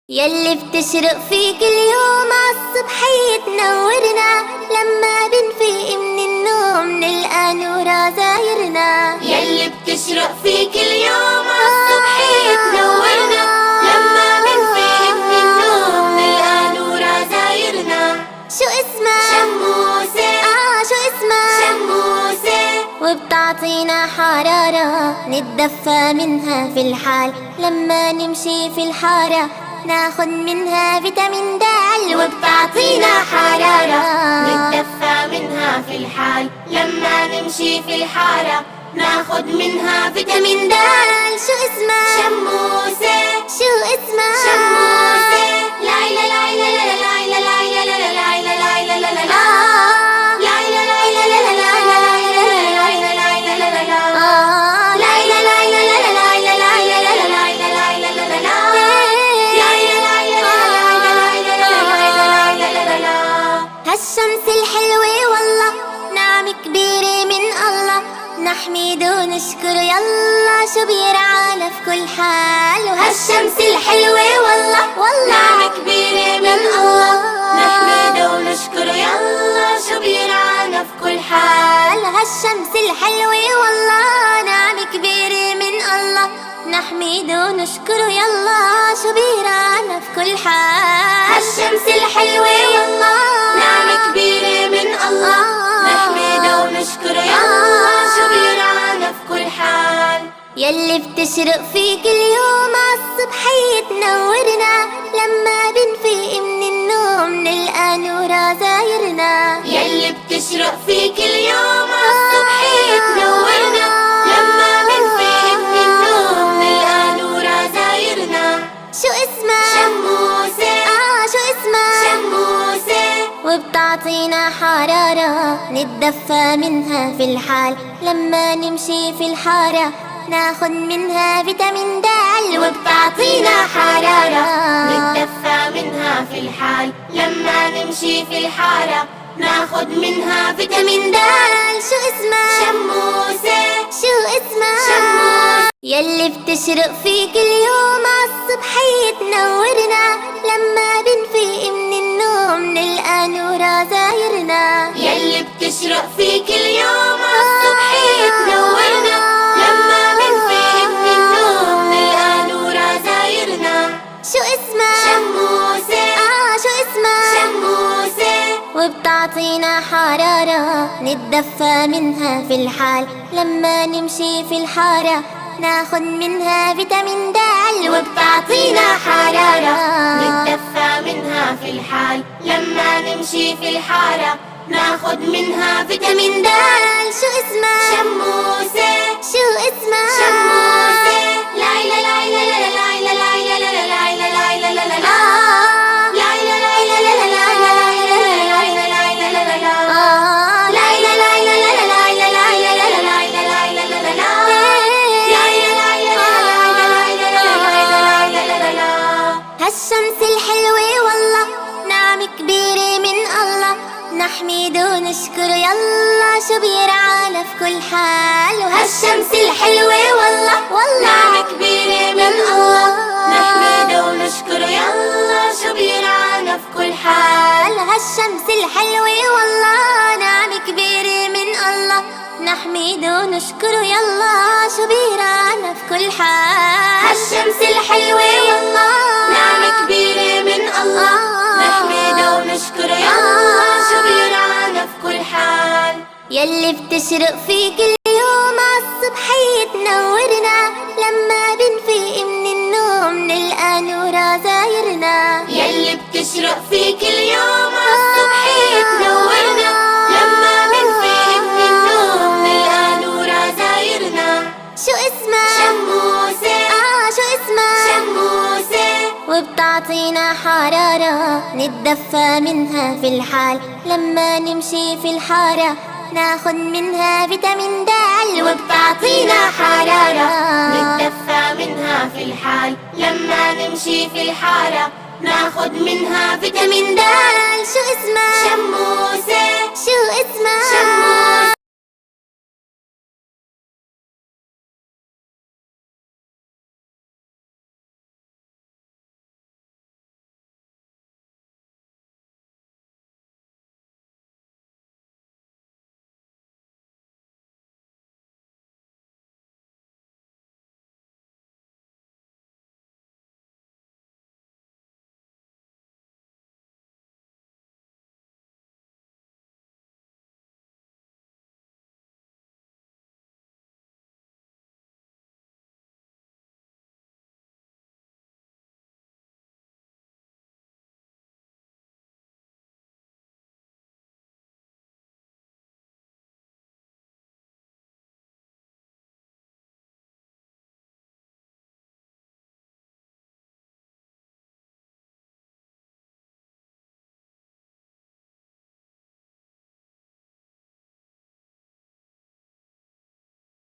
يلي بتشرق فيك اليوم عالصبحية تنورنا، لما بنفيق من النوم نلقى نورا زايرنا. يلي بتشرق فيك اليوم عالصبحية تنورنا، لما بنفيق من النوم نلقى نورا زايرنا. شو اسمها؟ شموسة. شو اسمها؟ شموسة. وبتعطينا حرارة نتدفى منها في الحال، لما نمشي في الحارة ناخد منها فيتامين د. وبتعطينا حرارة نتدفى منها في الحال، لما نمشي في الحارة ناخد منها فيتامين د. شو اسمها؟ شموسة. شو اسمها؟ شموسة. لاي لا لاي لا لا لاي لا لاي لا لا لاي لا لاي لا لا لا لاي لا لاي لا لا لا لاي لا لاي لا لا هالشمس الحلوة والله نعمة كبيرة من الله، نحمد ونشكر يلا شو بيرعانا في كل حال. هالشمس الحلوة والله نعمة كبيرة من الله، نحمد ونشكر يلا شو بيرعانا في كل حال. هالشمس الحلوة والله نعمة كبيرة من الله، نحمد ونشكر يلا شو بيرعانا في كل حال. هالشمس الحلوة والله نعمة كبيرة من الله، نحمد ونشكر يلا شو بيرعانا في كل حال. يلي بتشرق فيك اليوم عالصبحية تنورنا، لما بنفيق من النوم نلقى نورا زايرنا. يلي بتشرق فيك اليوم عالصبحية تنورنا، لما بنفيق من النوم نلقى نورا زايرنا. شو اسمها؟ شموسة. شو اسمها؟ شموسة. وبتعطينا حرارة نتدفى منها في الحال، لما نمشي في الحارة ناخد منها فيتامين د. وبتعطينا حرارة نتدفى منها في الحال، لما نمشي في الحارة ناخد منها فيتامين د. شو اسمها؟ شموسة. شو اسمها؟ شموسة. يلي بتشرق فيك اليوم عالصبحية تنورنا، لما بنفيق من النوم نلقى نورا زايرنا. يلي بتشرق فيك اليوم عالصبحية تنورنا، لما بنفيق من النوم نلقى نورا زايرنا. شو اسمها؟ شموسة. شو اسمها؟ شموسة. وبتعطينا حرارة نتدفى منها في الحال، لما نمشي في الحارة ناخد منها فيتامين د. وبتعطينا حرارة نتدفى منها في الحال، لما نمشي في الحارة ناخد منها فيتامين د. شو اسمها؟ شموسة. شو اسمها؟ شموسة. لاي لا لاي لا لا لاي لا لاي لا لا لاي لا لاي لا لا لا لاي لا لاي لا لا لاي لا لاي لا لاي لا لاي لا لا لاي لا لاي لا لا لاي لا لاي لا لا لاي لا لاي لا لا لا هالشمس الحلوة والله نعمة كبيرة من الله، نحمد ونشكر يلا شو بيرعانا في كل حال. هالشمس الحلوة والله نعمة كبيرة من الله، نحمد ونشكر يلا شو بيرعانا في كل حال. هالشمس الحلوة والله نعمة كبيرة من الله، نحمد ونشكر يلا شو بيرعانا في كل حال. هالشمس الحلوة والله نعمة كبيرة من الله، نحمد ونشكر يلا شو بيرعانا في كل حال. يلي بتشرق فيك اليوم عالصبحية تنورنا، لما بنفيق من النوم نلقى نورا زايرنا. يلي بتشرق فيك اليوم عالصبحية تنورنا، لما بنفيق من النوم نلقى نورا زايرنا. شو اسمها؟ شموسة. شو اسمها؟ شموسة. وبتعطينا حرارة نتدفى منها في الحال، لما نمشي في الحارة ناخد منها فيتامين د. وبتعطينا حرارة نتدفى منها في الحال، لما نمشي في الحارة ناخد منها فيتامين د. شو اسمها؟ شموسة. شو اسمها؟ شموسة.